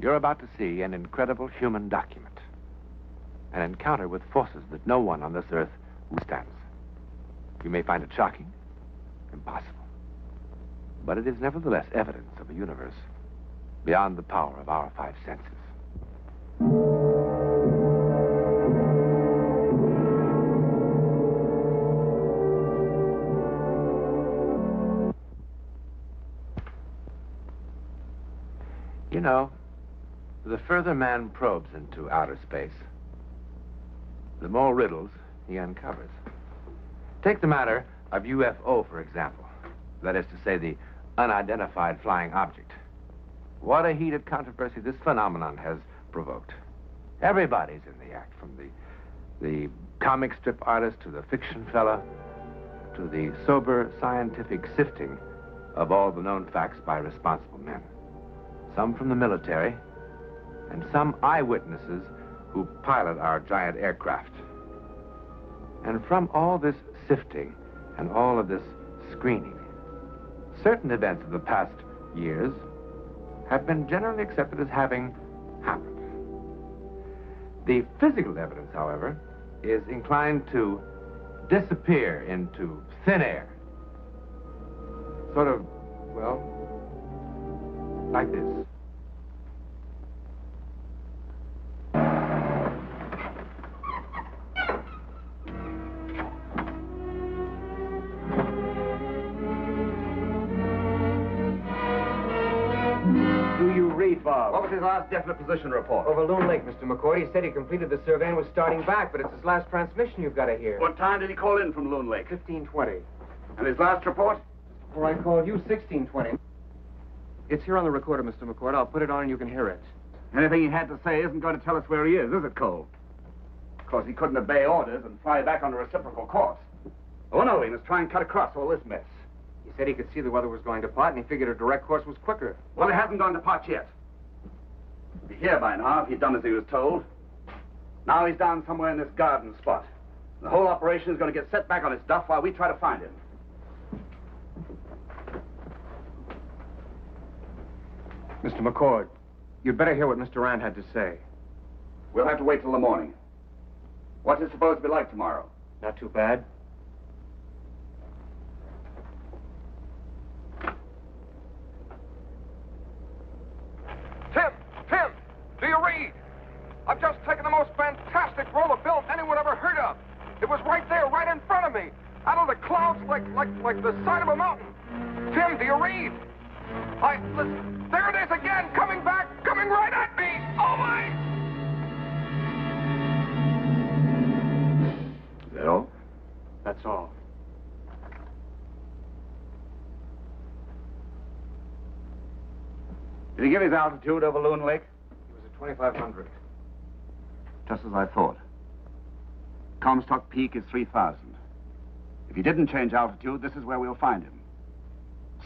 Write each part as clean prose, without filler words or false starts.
You're about to see an incredible human document. An encounter with forces that no one on this earth withstands. You may find it shocking, impossible. But it is nevertheless evidence of a universe beyond the power of our five senses. You know, the further man probes into outer space, the more riddles he uncovers. Take the matter of UFO, for example. That is to say, the unidentified flying object. What a heated controversy this phenomenon has provoked. Everybody's in the act, from the comic strip artist to the fiction fella, to the sober scientific sifting of all the known facts by responsible men. Some from the military, and some eyewitnesses who pilot our giant aircraft. And from all this sifting and all of this screening, certain events of the past years have been generally accepted as having happened. The physical evidence, however, is inclined to disappear into thin air. Sort of, well, like this. What was his last definite position report? Over Loon Lake, Mr. McCord. He said he completed the survey and was starting back, but it's his last transmission you've got to hear. What time did he call in from Loon Lake? 15:20. And his last report? Before I called you, 16:20. It's here on the recorder, Mr. McCord. I'll put it on and you can hear it. Anything he had to say isn't going to tell us where he is it, Cole? Of course, he couldn't obey orders and fly back on a reciprocal course. Oh, no, he must try and cut across all this mess. He said he could see the weather was going to pot, and he figured a direct course was quicker. Well, it hasn't gone to pot yet. He'd be here by now if he'd done as he was told. Now he's down somewhere in this garden spot. The whole operation is going to get set back on its duff while we try to find him. Mr. McCord, you'd better hear what Mr. Rand had to say. We'll have to wait till the morning. What's it supposed to be like tomorrow? Not too bad. Tim, do you read? I've just taken the most fantastic roll of film anyone ever heard of. It was right there, right in front of me. Out of the clouds like the side of a mountain. Tim, do you read? Listen, there it is again, coming back, coming right at me. Oh, my! Is that all? That's all. Did he give his altitude over Loon Lake? He was at 2,500. Just as I thought. Comstock Peak is 3,000. If he didn't change altitude, this is where we'll find him.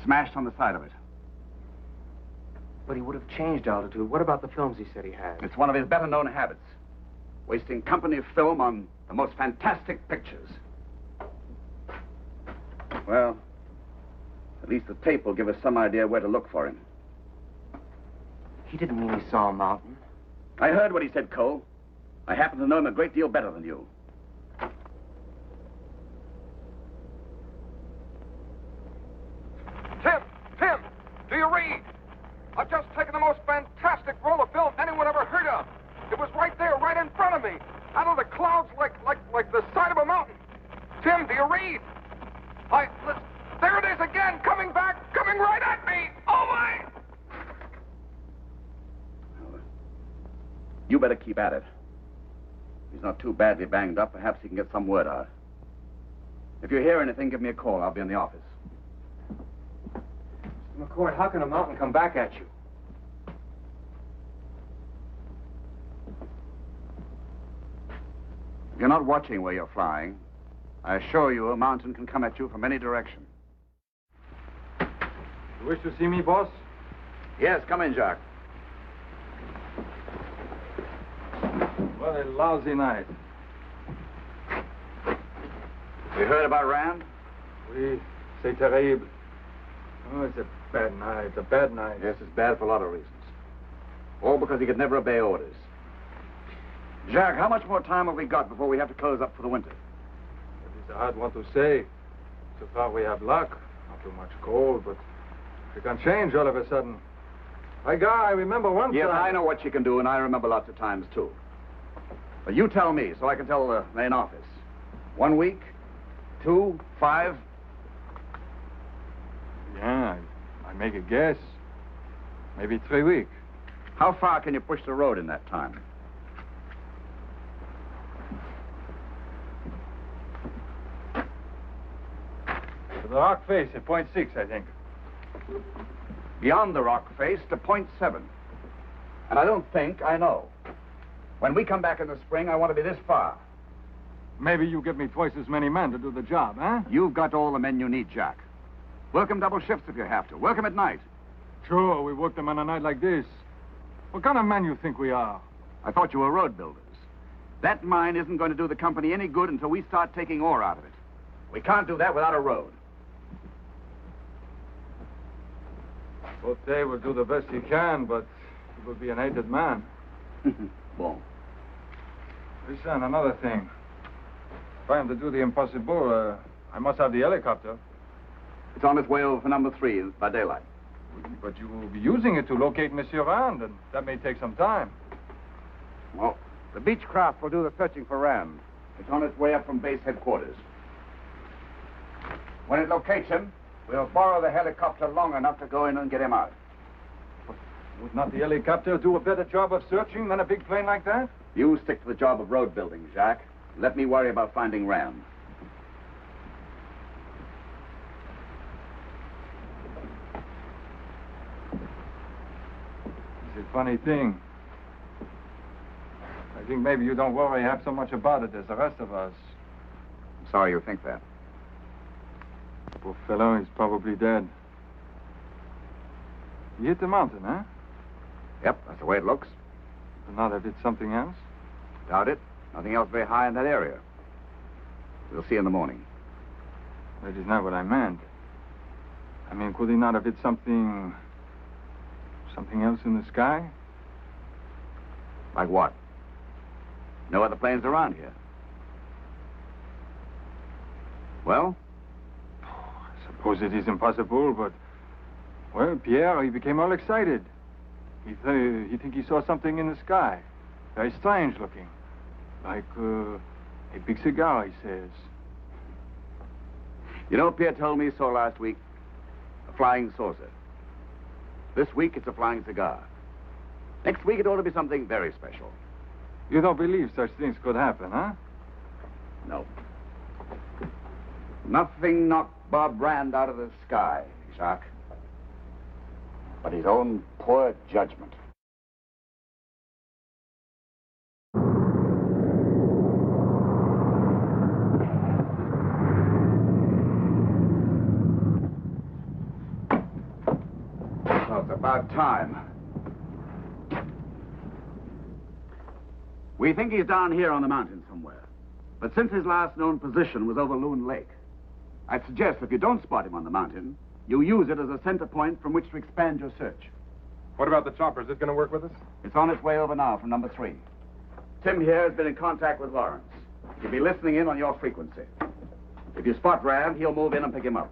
Smashed on the side of it. But he would have changed altitude. What about the films he said he had? It's one of his better-known habits. Wasting company film on the most fantastic pictures. Well, at least the tape will give us some idea where to look for him. He didn't mean he saw a mountain. I heard what he said, Cole. I happen to know him a great deal better than you. Tim, do you read? I've just taken the most fantastic roll of film anyone ever heard of. It was right there, right in front of me. Out of the clouds like the side of a mountain. Tim, do you read? Listen, there it is again, coming back, coming right at me. Oh, my! You better keep at it. If he's not too badly banged up, perhaps he can get some word out. If you hear anything, give me a call. I'll be in the office. Mr. McCord, how can a mountain come back at you? If you're not watching where you're flying, I assure you a mountain can come at you from any direction. You wish to see me, boss? Yes, come in, Jacques. What a lousy night. We heard about Rand? Oui, c'est terrible. Oh, it's a bad night, a bad night. Yes, it's bad for a lot of reasons. All because he could never obey orders. Jacques, how much more time have we got before we have to close up for the winter? It is a hard one to say. So far we have luck. Not too much cold, but it can change all of a sudden. My guy, I remember one Yes, time... I know what you can do, and I remember lots of times, too. But you tell me, so I can tell the main office. 1 week? 2? 5? Yeah, I make a guess. Maybe 3 weeks. How far can you push the road in that time? To the rock face at point 6, I think. Beyond the rock face to point 7. And I don't think I know. When we come back in the spring, I want to be this far. Maybe you give me twice as many men to do the job, huh? You've got all the men you need, Jack. Work them double shifts if you have to. Work them at night. Sure, we work them on a night like this. What kind of men you think we are? I thought you were road builders. That mine isn't going to do the company any good until we start taking ore out of it. We can't do that without a road. Botte will do the best he can, but he will be an hated man. Bon. Listen, another thing. If I am to do the impossible, I must have the helicopter. It's on its way over for number 3 by daylight. But you will be using it to locate Monsieur Rand, and that may take some time. Well, the Beechcraft will do the searching for Rand. It's on its way up from base headquarters. When it locates him, we'll borrow the helicopter long enough to go in and get him out. Would not the helicopter do a better job of searching than a big plane like that? You stick to the job of road building, Jacques. Let me worry about finding Rand. It's a funny thing. I think maybe you don't worry half so much about it as the rest of us. I'm sorry you think that. Poor fellow, he's probably dead. He hit the mountain, huh? Yep, that's the way it looks. But not if it's something else? Doubt it. Nothing else very high in that area. We'll see in the morning. That is not what I meant. I mean, could he not have hit something else in the sky? Like what? No other planes around here. Well? I suppose it is impossible, but... Well, Pierre, he became all excited. He think he saw something in the sky. Very strange looking. Like, a big cigar, he says. You know, Pierre told me he saw last week a flying saucer. This week, it's a flying cigar. Next week, it ought to be something very special. You don't believe such things could happen, huh? No. Nothing knocked Bob Rand out of the sky, Jacques. But his own poor judgment. Well, it's about time. We think he's down here on the mountain somewhere. But since his last known position was over Loon Lake, I'd suggest if you don't spot him on the mountain, you use it as a center point from which to expand your search. What about the chopper? Is it going to work with us? It's on its way over now from number 3. Tim here has been in contact with Lawrence. He'll be listening in on your frequency. If you spot Rand, he'll move in and pick him up.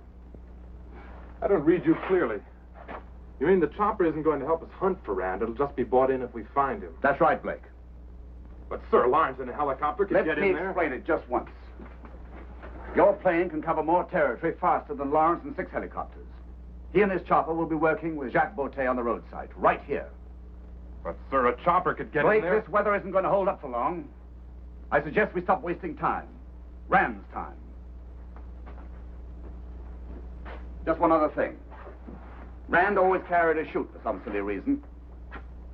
I don't read you clearly. You mean the chopper isn't going to help us hunt for Rand? It'll just be brought in if we find him. That's right, Blake. But, sir, Lawrence in a helicopter can get in there. Let me explain it just once. Your plane can cover more territory faster than Lawrence and 6 helicopters. He and his chopper will be working with Jacques Botte on the roadside, right here. But, sir, a chopper could get Blake, in there. this weather isn't going to hold up for long. I suggest we stop wasting time. Rand's time. Just one other thing. Rand always carried a chute for some silly reason.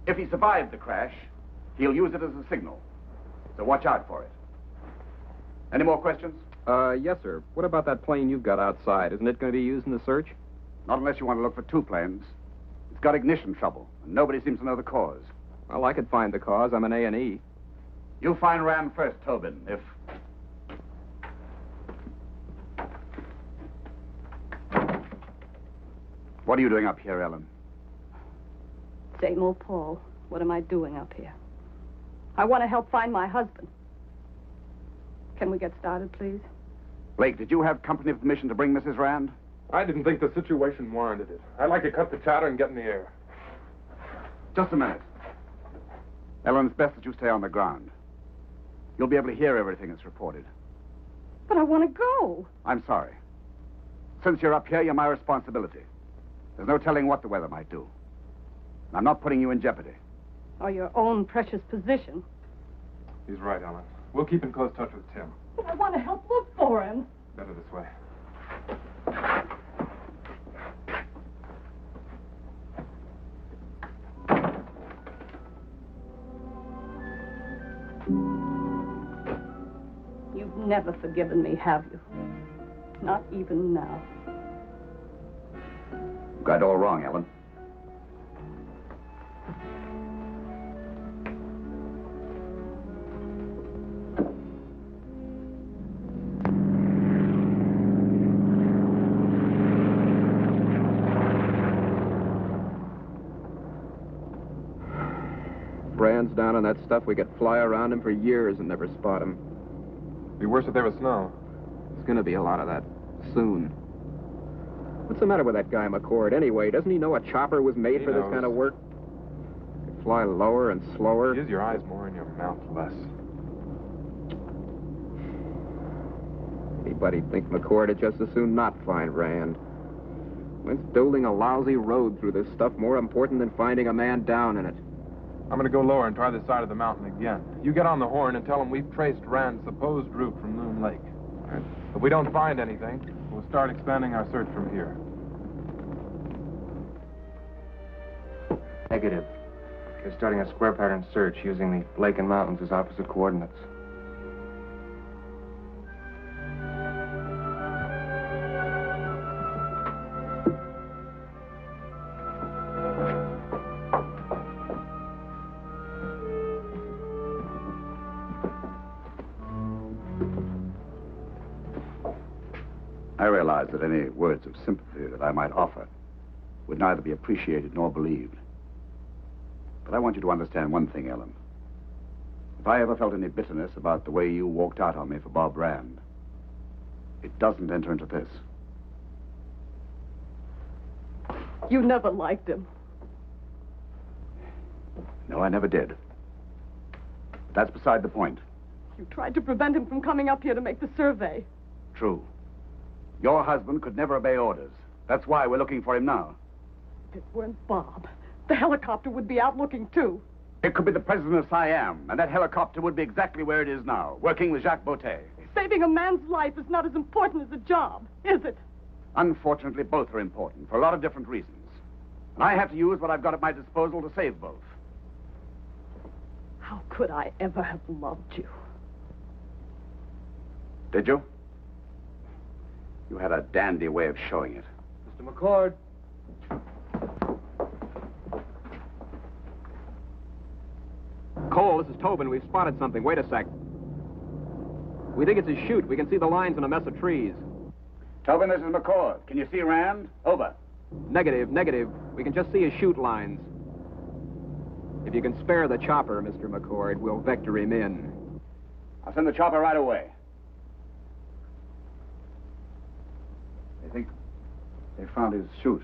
If he survived the crash, he'll use it as a signal. So watch out for it. Any more questions? Yes, sir. What about that plane you've got outside? Isn't it going to be used in the search? Not unless you want to look for 2 planes. It's got ignition trouble, and nobody seems to know the cause. Well, I could find the cause. I'm an A&E. You find Ram first, Tobin, if... What are you doing up here, Ellen? Same old Paul. What am I doing up here? I want to help find my husband. Can we get started, please? Blake, did you have company permission to bring Mrs. Rand? I didn't think the situation warranted it. I'd like to cut the chatter and get in the air. Just a minute. Ellen, it's best that you stay on the ground. You'll be able to hear everything that's reported. But I want to go. I'm sorry. Since you're up here, you're my responsibility. There's no telling what the weather might do. And I'm not putting you in jeopardy. Or your own precious position. He's right, Ellen. We'll keep in close touch with Tim. But I want to help look for him. Better this way. You've never forgiven me, have you? Not even now. You got it all wrong, Ellen. Rand's down on that stuff, we could fly around him for years and never spot him. Be worse if there was snow. There's gonna be a lot of that soon. What's the matter with that guy, McCord, anyway? Doesn't he know a chopper was made He for this knows. kind of work? Could fly lower and slower. Use your eyes more and your mouth less. Anybody'd think McCord would just as soon not find Rand. When's building a lousy road through this stuff more important than finding a man down in it? I'm going to go lower and try the side of the mountain again. You get on the horn and tell him we've traced Rand's supposed route from Loon Lake. Right. If we don't find anything, we'll start expanding our search from here. Negative. You're starting a square pattern search using the lake and mountains as opposite coordinates. I realize that any words of sympathy that I might offer would neither be appreciated nor believed. But I want you to understand one thing, Ellen. If I ever felt any bitterness about the way you walked out on me for Bob Rand, it doesn't enter into this. You never liked him. No, I never did. But that's beside the point. You tried to prevent him from coming up here to make the survey. True. Your husband could never obey orders. That's why we're looking for him now. If it weren't Bob, the helicopter would be out looking too. It could be the president of Siam, and that helicopter would be exactly where it is now, working with Jacques Beauté. Saving a man's life is not as important as a job, is it? Unfortunately, both are important for a lot of different reasons. And I have to use what I've got at my disposal to save both. How could I ever have loved you? Did you? You had a dandy way of showing it. Mr. McCord. Cole, this is Tobin. We've spotted something. Wait a sec. We think it's a chute. We can see the lines in a mess of trees. Tobin, this is McCord. Can you see Rand? Over. Negative, negative. We can just see his chute lines. If you can spare the chopper, Mr. McCord, we'll vector him in. I'll send the chopper right away. They think they found his chute.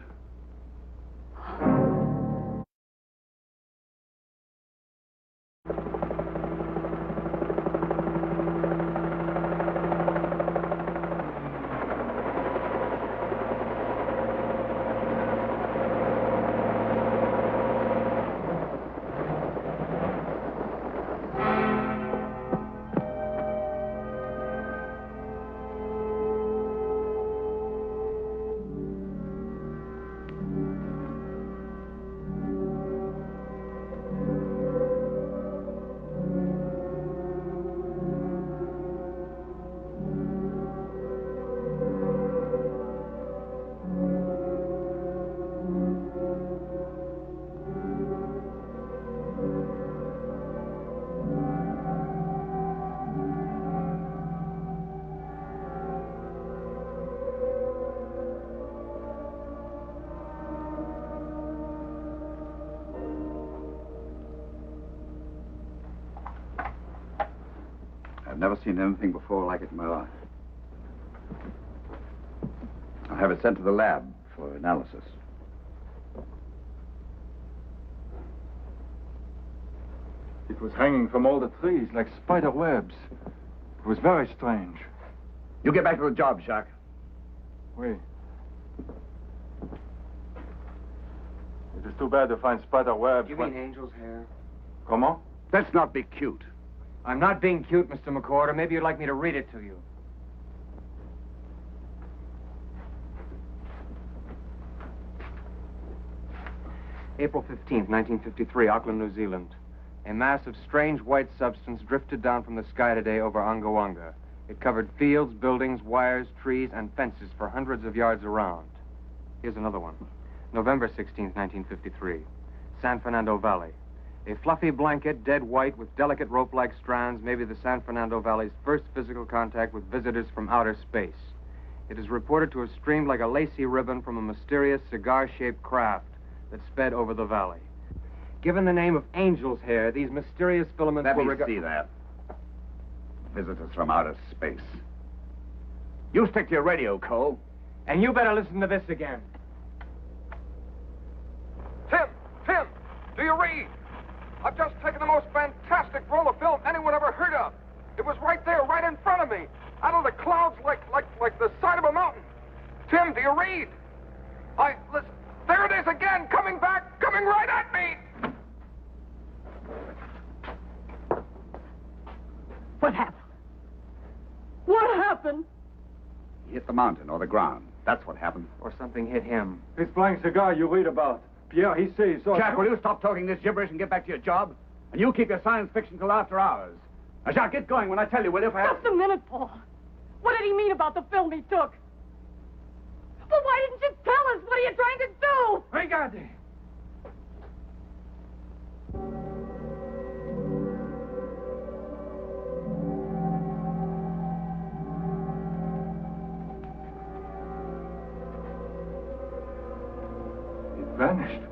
I've never seen anything before like it in my life. I'll have it sent to the lab for analysis. It was hanging from all the trees like spider webs. It was very strange. You get back to the job, Jacques. Oui. It is too bad to find spider webs. You mean angel's hair? Comment? Let's not be cute. I'm not being cute, Mr. McCord, or maybe you'd like me to read it to you. April 15th, 1953, Auckland, New Zealand. A mass of strange white substance drifted down from the sky today over Angawanga. It covered fields, buildings, wires, trees, and fences for hundreds of yards around. Here's another one. November 16th, 1953, San Fernando Valley. A fluffy blanket, dead white, with delicate rope-like strands, may be the San Fernando Valley's first physical contact with visitors from outer space. It is reported to have streamed like a lacy ribbon from a mysterious cigar-shaped craft that sped over the valley. Given the name of angel's hair, these mysterious filaments Let were... me see that. Visitors from outer space. You stick to your radio, Cole. And you better listen to this again. Tim, do you read? I've just taken the most fantastic roll of film anyone ever heard of. It was right there, right in front of me, out of the clouds like the side of a mountain. Tim, do you read? Listen, there it is again, coming back, coming right at me. What happened? What happened? He hit the mountain or the ground. That's what happened. Or something hit him. This flying cigar you read about. Pierre, he says so. Jack, will you stop talking this gibberish and get back to your job? And you keep your science fiction till after hours. Now, Jacques, get going when I tell you, will you? Just a minute, Paul. What did he mean about the film he took? Well, why didn't you tell us? What are you trying to do? Regardez. Vanished.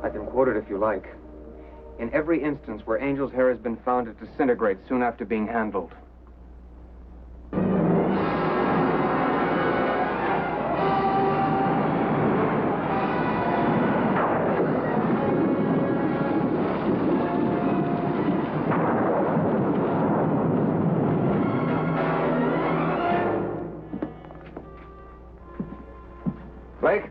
I can quote it if you like. In every instance where angel's hair has been found, it disintegrates soon after being handled. Blake?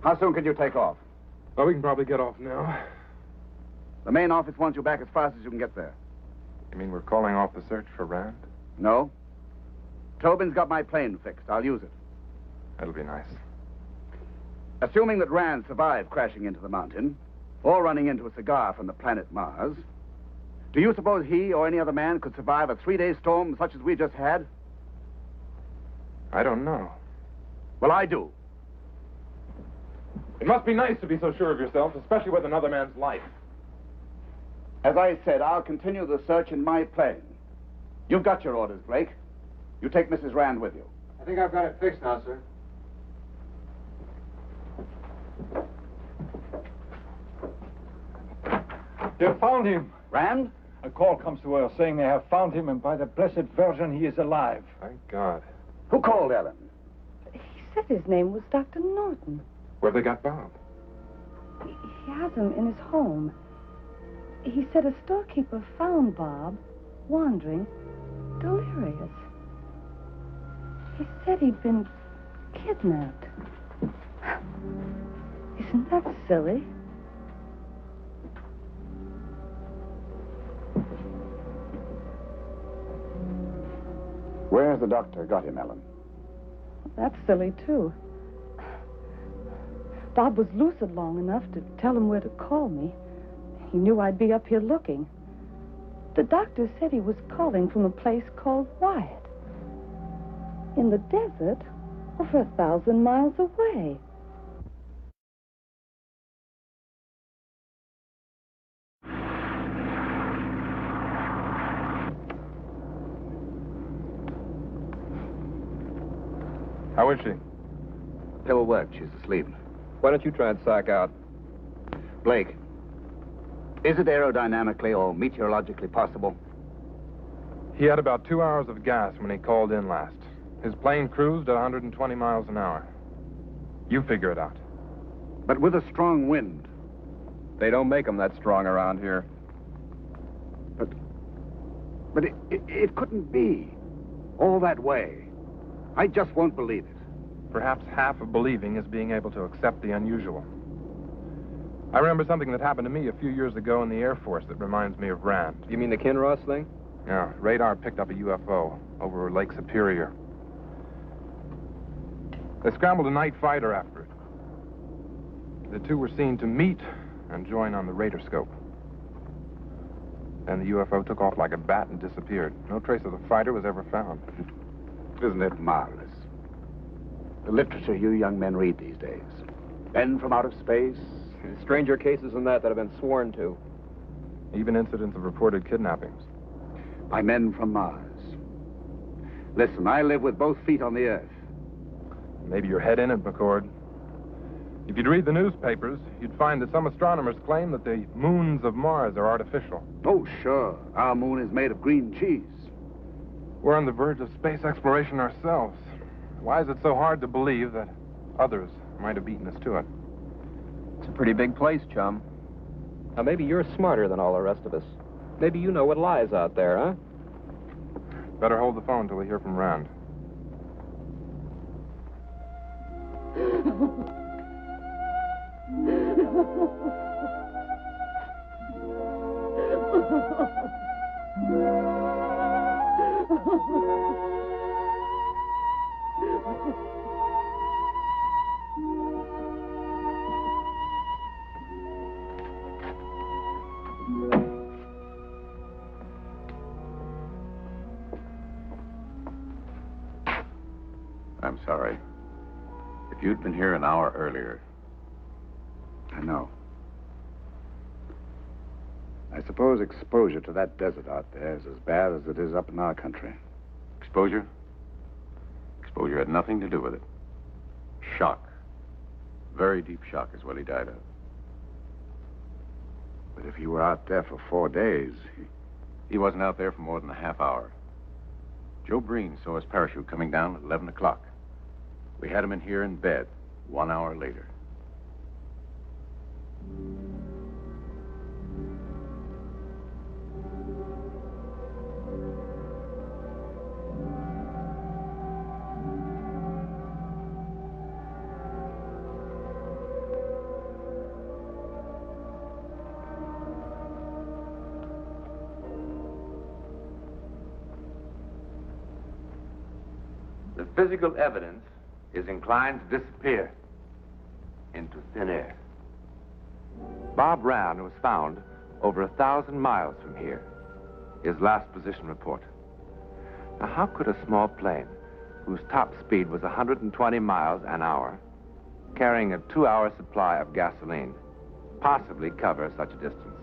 How soon can you take off? Well, we can probably get off now. The main office wants you back as fast as you can get there. You mean we're calling off the search for Rand? No? Tobin's got my plane fixed. I'll use it. That'll be nice. Assuming that Rand survived crashing into the mountain, or running into a cigar from the planet Mars, do you suppose he or any other man could survive a 3-day storm such as we just had? I don't know. Well, I do. It must be nice to be so sure of yourself, especially with another man's life. As I said, I'll continue the search in my plane. You've got your orders, Blake. You take Mrs. Rand with you. I think I've got it fixed now, sir. They found him. Rand? A call comes to her saying they have found him, and by the Blessed Virgin, he is alive. Thank God. Who called Ellen? He said his name was Dr. Norton. Where they got Bob? He has him in his home. He said a storekeeper found Bob wandering, delirious. He said he'd been kidnapped. Isn't that silly? Where's the doctor got him, Ellen? That's silly, too. Bob was lucid long enough to tell him where to call me. He knew I'd be up here looking. The doctor said he was calling from a place called Wyatt. In the desert, over 1,000 miles away. How is she? Pill worked. She's asleep. Why don't you try and psych out? Blake, Is it aerodynamically or meteorologically possible? He had about 2 hours of gas when he called in last. His plane cruised at 120 miles an hour. You figure it out. But with a strong wind. They don't make them that strong around here. But it couldn't be. All that way. I just won't believe it. Perhaps half of believing is being able to accept the unusual. I remember something that happened to me a few years ago in the Air Force that reminds me of Rand. You mean the Kinross thing? Yeah, radar picked up a UFO over Lake Superior. They scrambled a night fighter after it. The two were seen to meet and join on the radarscope. Then the UFO took off like a bat and disappeared. No trace of the fighter was ever found. Isn't it marvelous? The literature you young men read these days. Men from outer space. Stranger cases than that have been sworn to. Even incidents of reported kidnappings. By men from Mars. Listen, I live with both feet on the earth. Maybe your head in it, McCord. If you'd read the newspapers, you'd find that some astronomers claim that the moons of Mars are artificial. Oh, sure. Our moon is made of green cheese. We're on the verge of space exploration ourselves. Why is it so hard to believe that others might have beaten us to it? It's a pretty big place, chum. Now, maybe you're smarter than all the rest of us. Maybe you know what lies out there, huh? Better hold the phone till we hear from Rand. I'm sorry. If you'd been here an hour earlier. I know. I suppose exposure to that desert out there is as bad as it is up in our country. Exposure? Exposure had nothing to do with it. Shock. Very deep shock is what he died of. But if he were out there for 4 days, He wasn't out there for more than a half hour. Joe Breen saw his parachute coming down at 11 o'clock. We had him in here in bed 1 hour later. The physical evidence is inclined to disappear into thin air. Bob Rand was found over 1,000 miles from here. His last position report. Now, how could a small plane, whose top speed was 120 miles an hour, carrying a 2-hour supply of gasoline, possibly cover such a distance?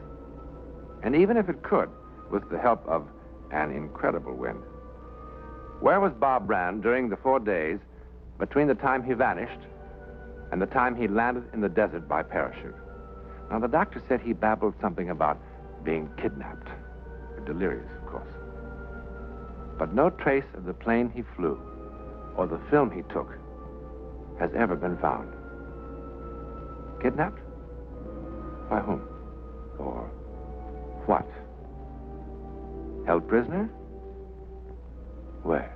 And even if it could, with the help of an incredible wind, where was Bob Rand during the 4 days between the time he vanished and the time he landed in the desert by parachute? Now, the doctor said he babbled something about being kidnapped. Delirious, of course. But no trace of the plane he flew or the film he took has ever been found. Kidnapped? By whom? Or what? Held prisoner? Where?